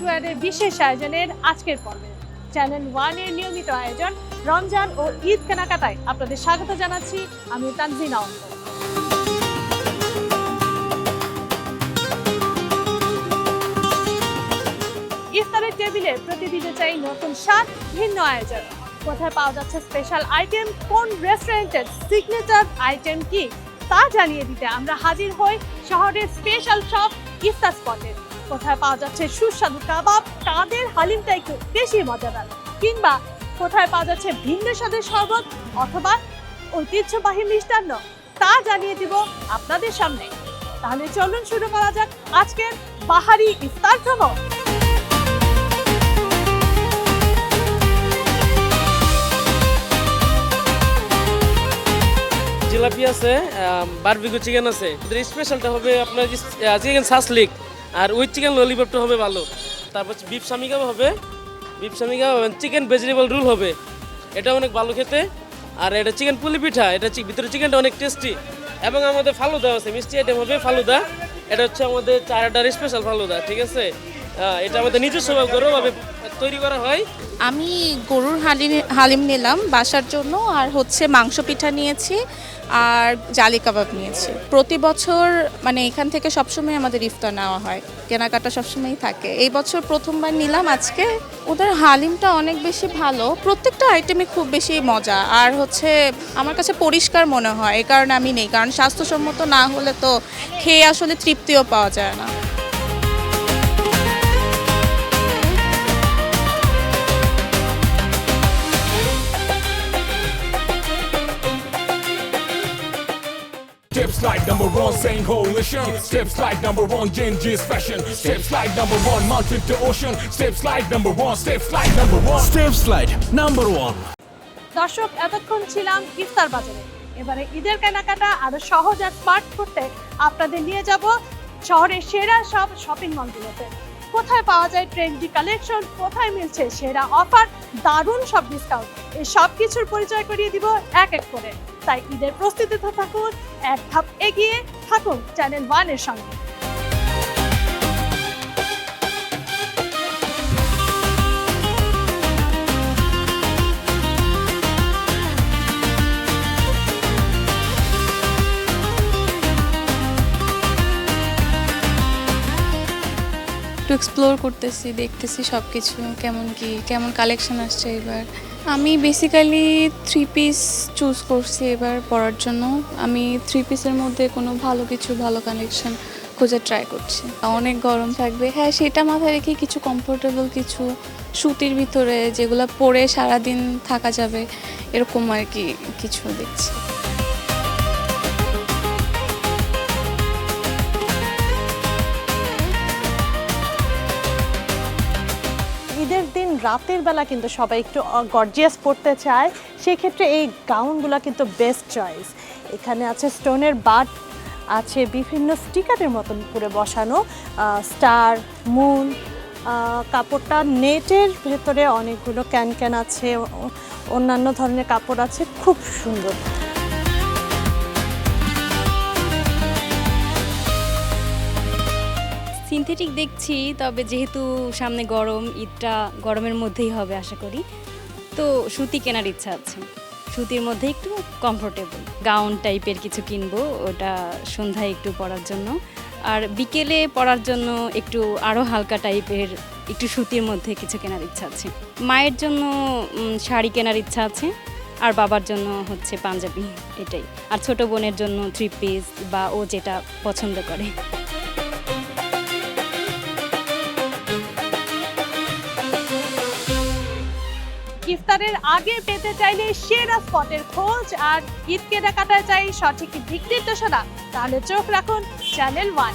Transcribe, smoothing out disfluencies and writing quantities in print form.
স্কোয়ারের বিশেষ আয়োজনের আজকের পর্বে চ্যানেল ওয়ানের নিয়মিত আয়োজন রমজান ও ঈদ কেনাকাটায় আপনাদের স্বাগত জানাচ্ছি আমি তানজিনা অঙ্ক। ইফতারের টেবিলে প্রতিদিনে চাই নতুন স্বাদ, ভিন্ন আয়োজন। কোথায় পাওয়া যাচ্ছে স্পেশাল আইটেম, কোন রেস্টুরেন্টের সিগনেচার আইটেম কি তা জানিয়ে দিতে আমরা হাজির হই শহরের স্পেশাল শপ ইফতার স্পটে। কোথায় পাওয়া যাচ্ছে সুস্বাদু কাবাব, কাদের হালিমটা একটু বেশি মজাদার, কিংবা কোথায় পাওয়া যাচ্ছে ভিন্ন স্বাদের শরবত অথবা ঐতিহ্যবাহী মিষ্টান্ন, তা জানিয়ে দিব আপনাদের সামনে। তাহলে চলুন শুরু করা যাক আজকের বাহারি ইফতার ভ্রমণ। জিলাপি আছে, বারবিকিউ চিকেন আছে। স্পেশালটা হবে আপনার চিকেন সাসলিক, আর উইথ চিকেন ললিপপটা হবে ভালো। তারপর বিফ সামি কাবাব হবে, চিকেন ভেজিটেবল রোল হবে, এটা অনেক ভালো খেতে। আর এটা চিকেন পুলি পিঠা, এটা ভিতরে চিকেনটা অনেক টেস্টি। এবং আমাদের ফালুদা আছে, মিষ্টি আইটেম হবে ফালুদা। এটা হচ্ছে আমাদের চারটার স্পেশাল ফালুদা, ঠিক আছে? এটা আমাদের নিজস্ব গরুভাবে তৈরি করা হয়। আমি গরুর হালিম নিলাম বাসার জন্য, আর হচ্ছে মাংস পিঠা নিয়েছি, আর জালি কাবাব নিয়েছি। প্রতি বছর মানে এখান থেকে সবসময় আমাদের ইফতার নেওয়া হয়, কেনাকাটা সবসময়ই থাকে। এই বছর প্রথমবার নিলাম আজকে। ওদের হালিমটা অনেক বেশি ভালো, প্রত্যেকটা আইটেমই খুব বেশি মজা, আর হচ্ছে আমার কাছে পরিষ্কার মনে হয়, এই কারণে আমি নেই। কারণ স্বাস্থ্যসম্মত না হলে তো খেয়ে আসলে তৃপ্তিও পাওয়া যায় না। Steps like number one, saying coalition. Steps like number one, Genji's fashion. Steps like number one, mountain to ocean. Steps like number one, steps like number one. Steps Slide number 1. দর্শক, এতক্ষণ ছিলাম ইফতার বাজারে। এবারে ঈদের কেনাকাটা আরো সহজ আর স্মার্ট করতে আপনাদের নিয়ে যাব শহরের সেরা সব শপিং মলগুলোতে। কোথায় পাওয়া যায় ট্রেন্ডি কালেকশন, কোথায় মিলছে সেরা অফার, দারুণ সব ডিসকাউন্ট, এই সব কিছুর পরিচয় করিয়ে দিব এক এক করে। তাই ঈদের প্রস্তুতিতে থাকুন, এক ধাপ এগিয়ে থাকুন চ্যানেল ওয়ানের সঙ্গে। একটু এক্সপ্লোর করতেছি, দেখতেছি সব কিছু কেমন কালেকশন আসছে এবার। আমি বেসিক্যালি 3 পিস চুজ করছি এবার পরার জন্য। আমি 3 পিসের মধ্যে কোনো ভালো কালেকশন খুঁজে ট্রাই করছি। অনেক গরম থাকবে, হ্যাঁ সেটা মাথায় রেখে কিছু কমফোর্টেবল কিছু সুতির ভিতরে যেগুলো পরে সারাদিন থাকা যাবে এরকম আর কি কিছু দেখছি। ঈদের দিন রাতের বেলা কিন্তু সবাই একটু গর্জিয়াস পড়তে চায়, সেই ক্ষেত্রে এই গাউনগুলো কিন্তু বেস্ট চয়েস। এখানে আছে স্টোনের বাট, আছে বিভিন্ন স্টিকারের মতন করে বসানো স্টার, মুন, কাপড়টা নেটের ভেতরে অনেকগুলো ক্যান আছে, অন্যান্য ধরনের কাপড় আছে, খুব সুন্দর। সিনথেটিক দেখছি, তবে যেহেতু সামনে গরম, ঈদটা গরমের মধ্যেই হবে আশা করি, তো সুতি কেনার ইচ্ছা আছে। সুতির মধ্যে একটু কমফোর্টেবল গাউন টাইপের কিছু কিনবো, ওটা সন্ধ্যায় একটু পরার জন্য। আর বিকেলে পরার জন্য একটু আরও হালকা টাইপের একটু সুতির মধ্যে কিছু কেনার ইচ্ছা আছে। মায়ের জন্য শাড়ি কেনার ইচ্ছা আছে, আর বাবার জন্য হচ্ছে পাঞ্জাবি, এটাই। আর ছোট বোনের জন্য 3 পিস বা ও যেটা পছন্দ করে। ইফতারের আগে পেতে চাইলে সেরা স্পটের খোঁজ আর ঈদ কেনাকাটায় চাই সঠিক দিক নির্দেশনা, তাহলে চোখ রাখুন চ্যানেল ওয়ান।